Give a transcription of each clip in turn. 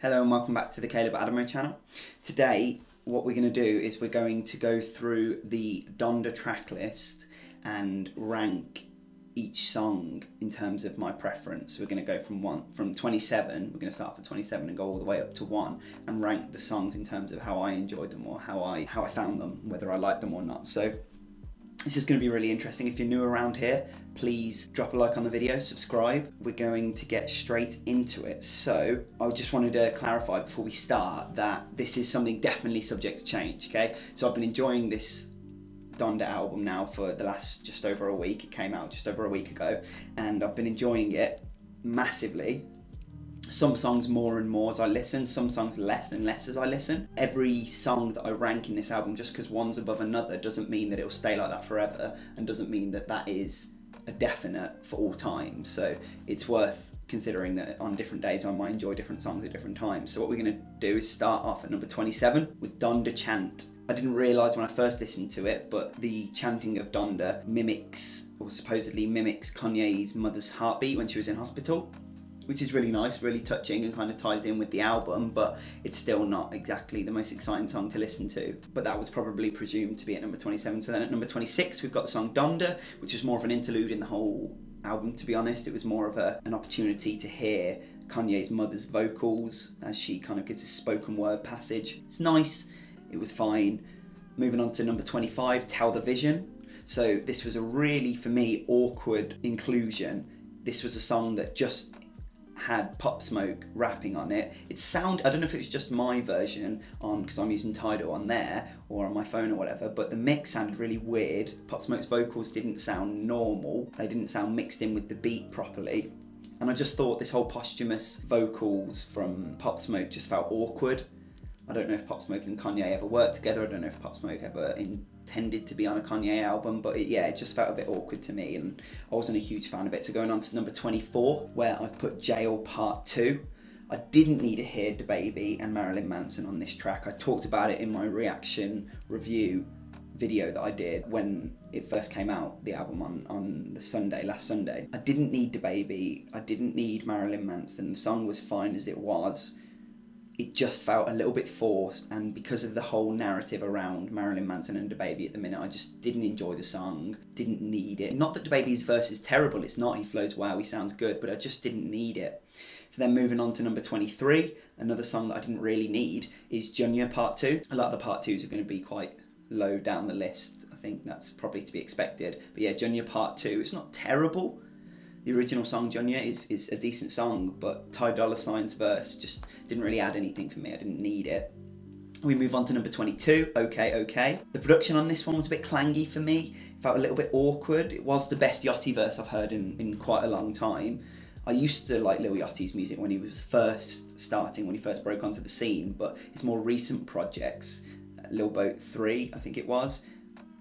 Hello and welcome back to the Caleb Adamo channel. Today, what we're going to do is we're going to go through the Donda track list and rank each song in terms of my preference. We're going to go from 27, we're going to start from 27 and go all the way up to 1 and rank the songs in terms of how I enjoyed them or how I found them, whether I liked them or not. So this is going to be really interesting. If you're new around here, please drop a like on the video, subscribe. We're going to get straight into it. So I just wanted to clarify before we start that this is something definitely subject to change, okay? So I've been enjoying this Donda album now for the last just over a week. It came out just over a week ago and I've been enjoying it massively. Some songs more and more as I listen, some songs less and less as I listen. Every song that I rank in this album, just because one's above another, doesn't mean that it'll stay like that forever, and doesn't mean that that is a definite for all time. So it's worth considering that on different days I might enjoy different songs at different times. So what we're going to do is start off at number 27 with Dunder Chant. I didn't realise when I first listened to it, but the chanting of Donda mimics, or supposedly mimics, Kanye's mother's heartbeat when she was in hospital, which is really nice, really touching, and kind of ties in with the album, but it's still not exactly the most exciting song to listen to. But that was probably presumed to be at number 27. So then at number 26, we've got the song Donda, which was more of an interlude in the whole album, to be honest. It was more of an opportunity to hear Kanye's mother's vocals as she kind of gives a spoken word passage. It's nice, it was fine. Moving on to number 25, Tell the Vision. So this was a really, for me, awkward inclusion. This was a song that just had Pop Smoke rapping on it. I don't know if it was just my version on, because I'm using Tidal on there or on my phone or whatever, but the mix sounded really weird. Pop Smoke's vocals didn't sound normal. They didn't sound mixed in with the beat properly. And I just thought this whole posthumous vocals from Pop Smoke just felt awkward. I don't know if Pop Smoke and Kanye ever worked together. I don't know if Pop Smoke ever intended to be on a Kanye album, but it just felt a bit awkward to me, and I wasn't a huge fan of it. So going on to number 24, where I've put Jail Part 2. I didn't need to hear DaBaby and Marilyn Manson on this track. I talked about it in my reaction review video that I did when it first came out, the album on the last Sunday. I didn't need DaBaby, I didn't need Marilyn Manson. The song was fine as it was. It just felt a little bit forced, and because of the whole narrative around Marilyn Manson and DaBaby at the minute, I just didn't enjoy the song, didn't need it. Not that DaBaby's verse is terrible, it's not, he flows wow, he sounds good, but I just didn't need it. So then moving on to number 23, another song that I didn't really need is Jonah Part 2. A lot of the Part 2s are going to be quite low down the list. I think that's probably to be expected. But yeah, Jonah Part 2, it's not terrible. The original song, Jonah, is a decent song, but Ty Dolla $ign's verse just didn't really add anything for me. I didn't need it. We move on to number 22, Okay, Okay. The production on this one was a bit clangy for me. It felt a little bit awkward. It was the best Yachty verse I've heard in quite a long time. I used to like Lil Yachty's music when he was first starting, when he first broke onto the scene, but his more recent projects, Lil Boat 3, I think it was,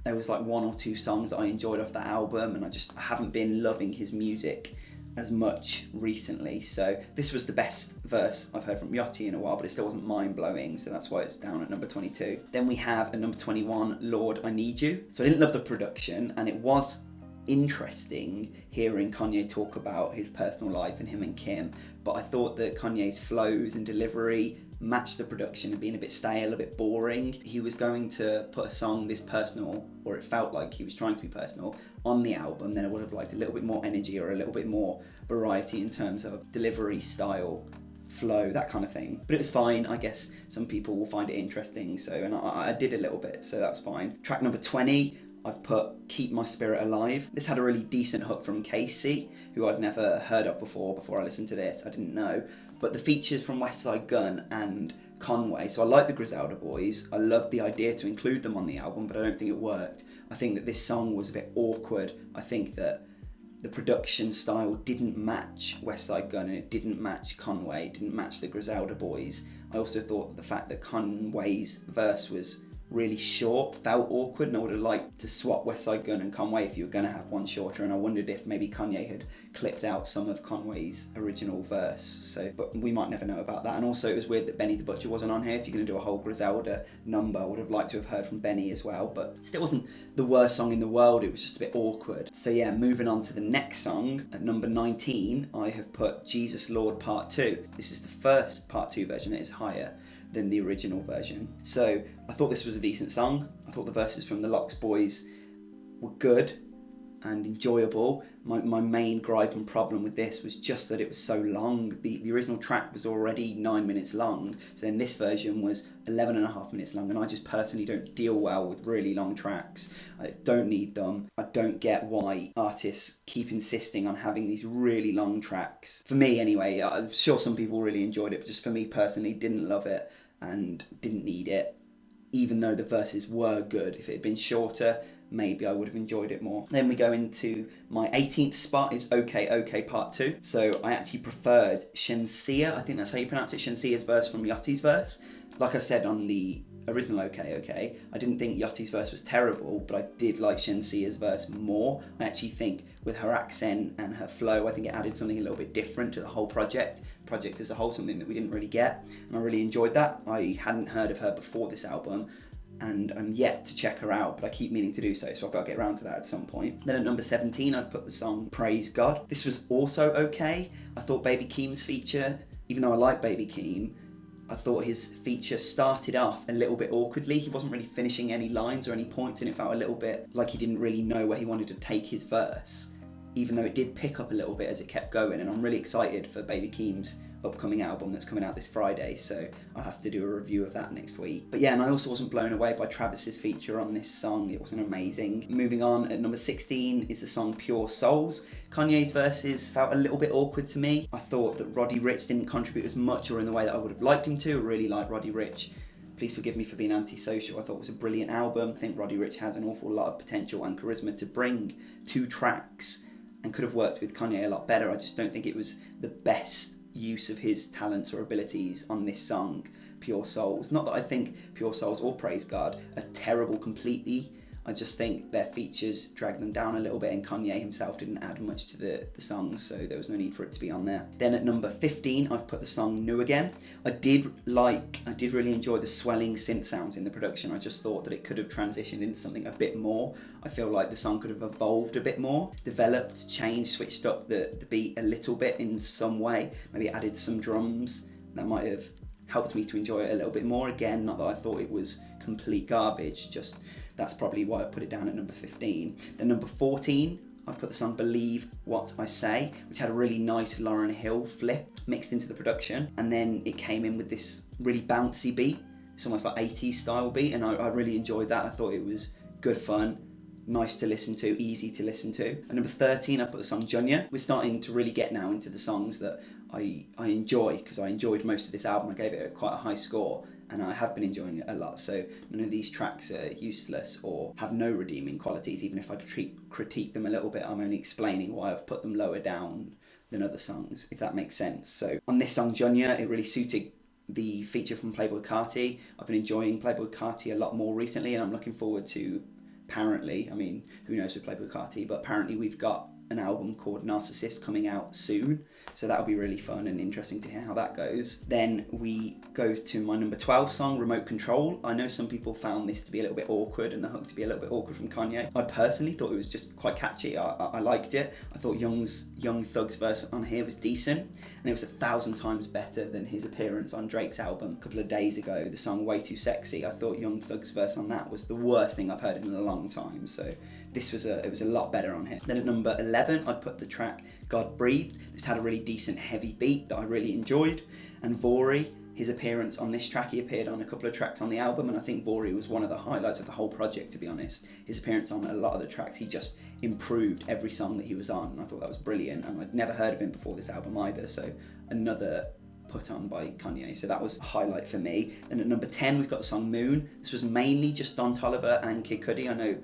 there was like one or two songs that I enjoyed off that album, and I haven't been loving his music as much recently. So this was the best verse I've heard from Yachty in a while, but it still wasn't mind-blowing, so that's why it's down at number 22. Then we have at number 21, Lord, I Need You. So I didn't love the production, and it was interesting hearing Kanye talk about his personal life and him and Kim, but I thought that Kanye's flows and delivery matched the production and being a bit stale, a bit boring. He was going to put a song this personal, or it felt like he was trying to be personal, on the album, then I would have liked a little bit more energy or a little bit more variety in terms of delivery style, flow, that kind of thing. But it was fine. I guess some people will find it interesting, so, and I did a little bit, so that's fine. Track number 20, I've put Keep My Spirit Alive. This had a really decent hook from Casey, who I've never heard of before I listened to this. I didn't know. But the features from Westside Gunn and Conway, so I like the Griselda Boys. I loved the idea to include them on the album, but I don't think it worked. I think that this song was a bit awkward. I think that the production style didn't match Westside Gunn, and it didn't match Conway, it didn't match the Griselda Boys. I also thought that the fact that Conway's verse was really short felt awkward, and I would have liked to swap West Side Gun and Conway if you were going to have one shorter, and I wondered if maybe Kanye had clipped out some of Conway's original verse, so, but we might never know about that. And also it was weird that Benny the Butcher wasn't on here. If you're going to do a whole Griselda number, I would have liked to have heard from Benny as well, but still wasn't the worst song in the world, it was just a bit awkward. So yeah, moving on to the next song, at number 19, I have put Jesus Lord Part 2. This is the first Part 2 version, it is higher than the original version. So I thought this was a decent song. I thought the verses from the Lox Boys were good and enjoyable. My main gripe and problem with this was just that it was so long. The original track was already 9 minutes long, so then this version was 11 and a half minutes long, and I just personally don't deal well with really long tracks. I don't need them. I don't get why artists keep insisting on having these really long tracks. For me anyway, I'm sure some people really enjoyed it, but just for me personally, didn't love it and didn't need it, even though the verses were good. If it had been shorter, maybe I would have enjoyed it more. Then we go into my 18th spot is OK OK Part 2. So I actually preferred Shinsia, I think that's how you pronounce it, Shinsia's verse from Yachty's verse. Like I said on the original OK OK, I didn't think Yachty's verse was terrible, but I did like Shinsia's verse more. I actually think with her accent and her flow, I think it added something a little bit different to the whole project as a whole, something that we didn't really get, and I really enjoyed that. I hadn't heard of her before this album, and I'm yet to check her out, but I keep meaning to do so I've got to get around to that at some point. Then at number 17, I've put the song Praise God. This was also okay. I thought Baby Keem's feature, even though I like Baby Keem, I thought his feature started off a little bit awkwardly. He wasn't really finishing any lines or any points, and it felt a little bit like he didn't really know where he wanted to take his verse, even though it did pick up a little bit as it kept going. And I'm really excited for Baby Keem's upcoming album that's coming out this Friday, so I'll have to do a review of that next week. But yeah, and I also wasn't blown away by Travis's feature on this song. It wasn't amazing. Moving on, at number 16 is the song Pure Souls. Kanye's verses felt a little bit awkward to me. I thought that Roddy Ricch didn't contribute as much or in the way that I would have liked him to. I really like Roddy Ricch. Please forgive me for being antisocial. I thought it was a brilliant album. I think Roddy Ricch has an awful lot of potential and charisma to bring to tracks, and could have worked with Kanye a lot better. I just don't think it was the best use of his talents or abilities on this song, Pure Souls. Not that I think Pure Souls or Praise God are terrible completely. I just think their features drag them down a little bit, and Kanye himself didn't add much to the song, so there was no need for it to be on there. Then at number 15, I've put the song New Again. I did really enjoy the swelling synth sounds in the production. I just thought that it could have transitioned into something a bit more. I feel like the song could have evolved a bit more, developed, changed, switched up the beat a little bit in some way, maybe added some drums. That might have helped me to enjoy it a little bit more. Again, not that I thought it was complete garbage, just that's probably why I put it down at number 15. Then number 14, I put the song Believe What I Say, which had a really nice Lauryn Hill flip mixed into the production, and then it came in with this really bouncy beat. It's almost like 80s style beat, and I really enjoyed that. I thought it was good fun, nice to listen to, easy to listen to. And number 13, I put the song Jonah. We're starting to really get now into the songs that I enjoy, because I enjoyed most of this album. I gave it quite a high score, and I have been enjoying it a lot, so none of these tracks are useless or have no redeeming qualities. Even if I critique them a little bit, I'm only explaining why I've put them lower down than other songs, if that makes sense. So on this song Jonah, it really suited the feature from Playboi Carti. I've been enjoying Playboi Carti a lot more recently, and I'm looking forward to, apparently, I mean, who knows with Playboi Carti, but apparently we've got an album called Narcissist coming out soon, so that'll be really fun and interesting to hear how that goes. Then we go to my number 12 song, Remote Control. I know some people found this to be a little bit awkward and the hook to be a little bit awkward from Kanye. I personally thought it was just quite catchy. I liked it. I thought Young Thug's verse on here was decent, and it was 1,000 times better than his appearance on Drake's album a couple of days ago, the song Way Too Sexy. I thought Young Thug's verse on that was the worst thing I've heard in a long time, so this was it was a lot better on here. Then at number 11, I put the track God Breathed. This had a really decent heavy beat that I really enjoyed, and Vori, his appearance on this track, he appeared on a couple of tracks on the album, and I think Vori was one of the highlights of the whole project, to be honest. His appearance on a lot of the tracks, he just improved every song that he was on, and I thought that was brilliant, and I'd never heard of him before this album either, so another put on by Kanye, so that was a highlight for me. And at number 10, we've got the song Moon. This was mainly just Don Toliver and Kid Cudi. I know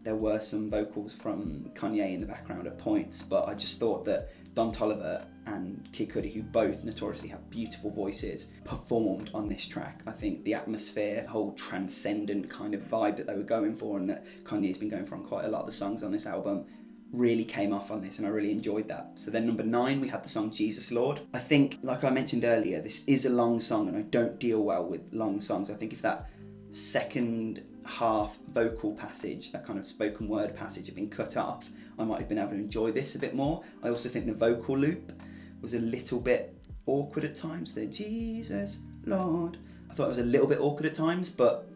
there were some vocals from Kanye in the background at points, but I just thought that Don Toliver and Kid Cudi, who both notoriously have beautiful voices, performed on this track. I think the atmosphere, the whole transcendent kind of vibe that they were going for, and that Kanye's been going for on quite a lot of the songs on this album, really came off on this, and I really enjoyed that. So then number 9, we had the song Jesus Lord. I think, like I mentioned earlier, this is a long song, and I don't deal well with long songs. I think if that second half vocal passage, that kind of spoken word passage, had been cut off, I might have been able to enjoy this a bit more. I also think the vocal loop was a little bit awkward at times. The Jesus Lord, I thought it was a little bit awkward at times, but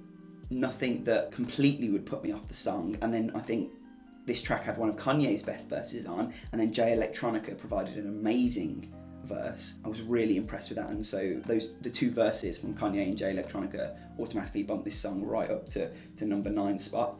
nothing that completely would put me off the song. And then I think this track had one of Kanye's best verses on, and then Jay Electronica provided an amazing verse. I was really impressed with that, and so the 2 verses from Kanye and Jay Electronica automatically bumped this song right up to number 9 spot.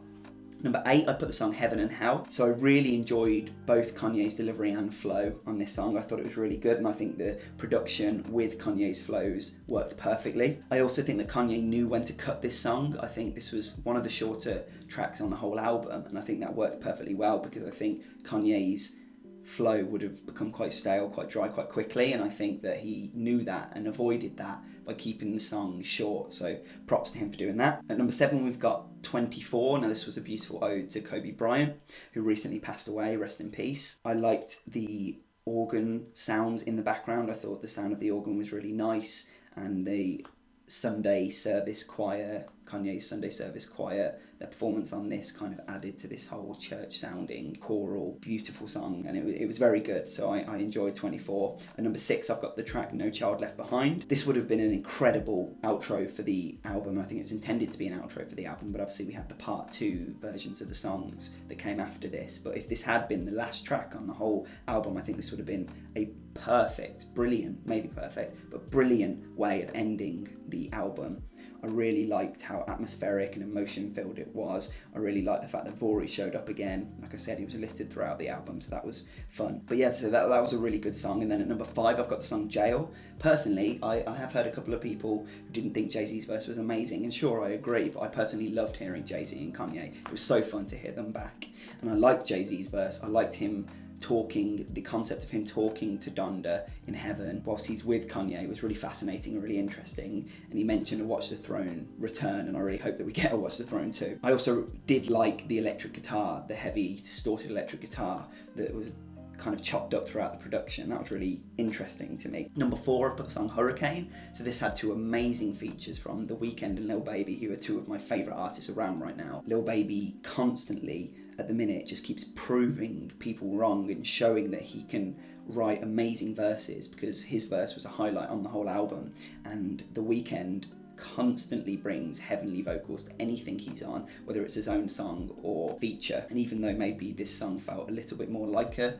Number 8, I put the song Heaven and Hell. So I really enjoyed both Kanye's delivery and flow on this song. I thought it was really good, and I think the production with Kanye's flows worked perfectly. I also think that Kanye knew when to cut this song. I think this was one of the shorter tracks on the whole album, and I think that worked perfectly well, because I think Kanye's flow would have become quite stale, quite dry, quite quickly, and I think that he knew that and avoided that by keeping the song short, so props to him for doing that. At number 7, we've got 24. Now this was a beautiful ode to Kobe Bryant, who recently passed away, rest in peace. I liked the organ sounds in the background. I thought the sound of the organ was really nice, and the Sunday service choir, Kanye's Sunday service choir, their performance on this kind of added to this whole church sounding choral beautiful song, and it was very good, so I enjoyed 24. At number 6, I've got the track No Child Left Behind. This would have been an incredible outro for the album. I think it was intended to be an outro for the album, but obviously we had the part 2 versions of the songs that came after this. But if this had been the last track on the whole album, I think this would have been a perfect, brilliant, maybe perfect, but brilliant way of ending the album. I really liked how atmospheric and emotion-filled it was. I really liked the fact that Vori showed up again. Like I said, he was littered throughout the album, so that was fun. But yeah, so that was a really good song. And then at number 5, I've got the song Jail. Personally, I have heard a couple of people who didn't think Jay-Z's verse was amazing, and sure, I agree, but I personally loved hearing Jay-Z and Kanye. It was so fun to hear them back. And I liked Jay-Z's verse. I liked him talking, the concept of him talking to Donda in heaven whilst he's with Kanye was really fascinating and really interesting, and he mentioned a Watch the Throne return, and I really hope that we get a Watch the Throne too. I also did like the electric guitar, the heavy distorted electric guitar that was kind of chopped up throughout the production. That was really interesting to me. Number 4, I put the song Hurricane. So this had 2 amazing features from The Weeknd and Lil Baby, who are 2 of my favourite artists around right now. Lil Baby constantly at the minute just keeps proving people wrong and showing that he can write amazing verses, because his verse was a highlight on the whole album, and The Weeknd constantly brings heavenly vocals to anything he's on, whether it's his own song or feature. And even though maybe this song felt a little bit more like a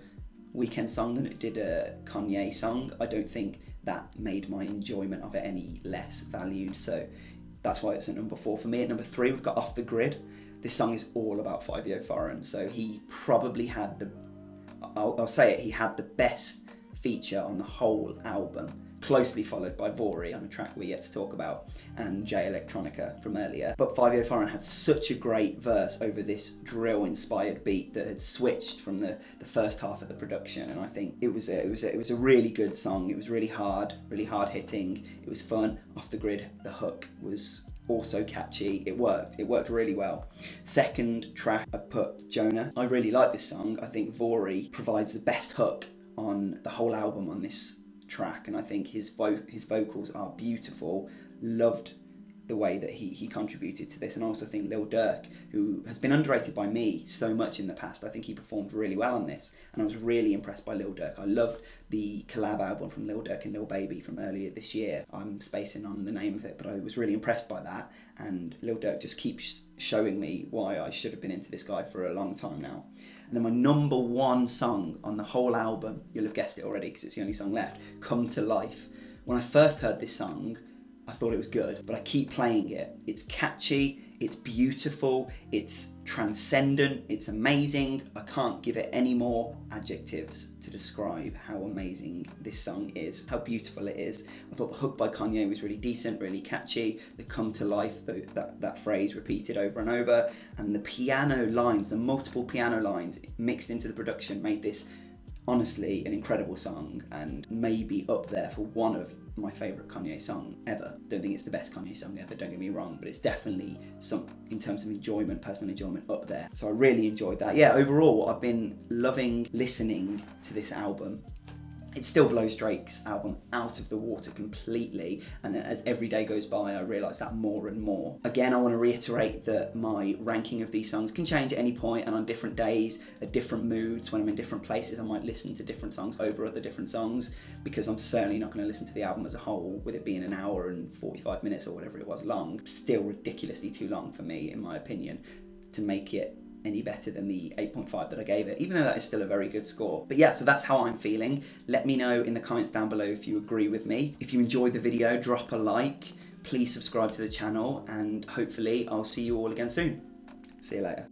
Weeknd song than it did a Kanye song, I don't think that made my enjoyment of it any less valued, so that's why it's at number 4 for me. At number 3, we've got Off the Grid. This song is all about Fivio Foreign, so he probably had I'll say it, he had the best feature on the whole album, closely followed by Vori on a track we're yet to talk about, and Jay Electronica from earlier. But Fivio Foreign had such a great verse over this drill-inspired beat that had switched from the first half of the production, and I think it was a really good song. It was really hard hitting. It was fun. Off the Grid, the hook was also catchy. It worked really well. Second track, I've put Jonah. I really like this song. I think Vori provides the best hook on the whole album on this track, and I think his vocals are beautiful. Loved the way that he contributed to this, and I also think Lil Durk, who has been underrated by me so much in the past, I think he performed really well on this, and I was really impressed by Lil Durk. I loved the collab album from Lil Durk and Lil Baby from earlier this year. I'm spacing on the name of it, but I was really impressed by that, and Lil Durk just keeps showing me why I should have been into this guy for a long time now. And then my number 1 song on the whole album, you'll have guessed it already because it's the only song left, Come to Life. When I first heard this song, I thought it was good, but I keep playing it. It's catchy, it's beautiful, it's transcendent, it's amazing. I can't give it any more adjectives to describe how amazing this song is, how beautiful it is. I thought the hook by Kanye was really decent, really catchy. The come to life, that phrase repeated over and over, and the piano lines, the multiple piano lines mixed into the production made this honestly an incredible song, and maybe up there for one of my favourite Kanye song ever. Don't think it's the best Kanye song ever, don't get me wrong, but it's definitely some, in terms of enjoyment, personal enjoyment, up there. So I really enjoyed that. Yeah, overall I've been loving listening to this album. It still blows Drake's album out of the water completely, and as every day goes by I realise that more and more. Again, I want to reiterate that my ranking of these songs can change at any point, and on different days, at different moods, when I'm in different places, I might listen to different songs over other different songs, because I'm certainly not going to listen to the album as a whole, with it being an hour and 45 minutes or whatever it was long. Still ridiculously too long for me, in my opinion, to make it any better than the 8.5 that I gave it, even though that is still a very good score. But yeah, so that's how I'm feeling. Let me know in the comments down below if you agree with me. If you enjoyed the video, drop a like, please subscribe to the channel, and hopefully I'll see you all again soon. See you later.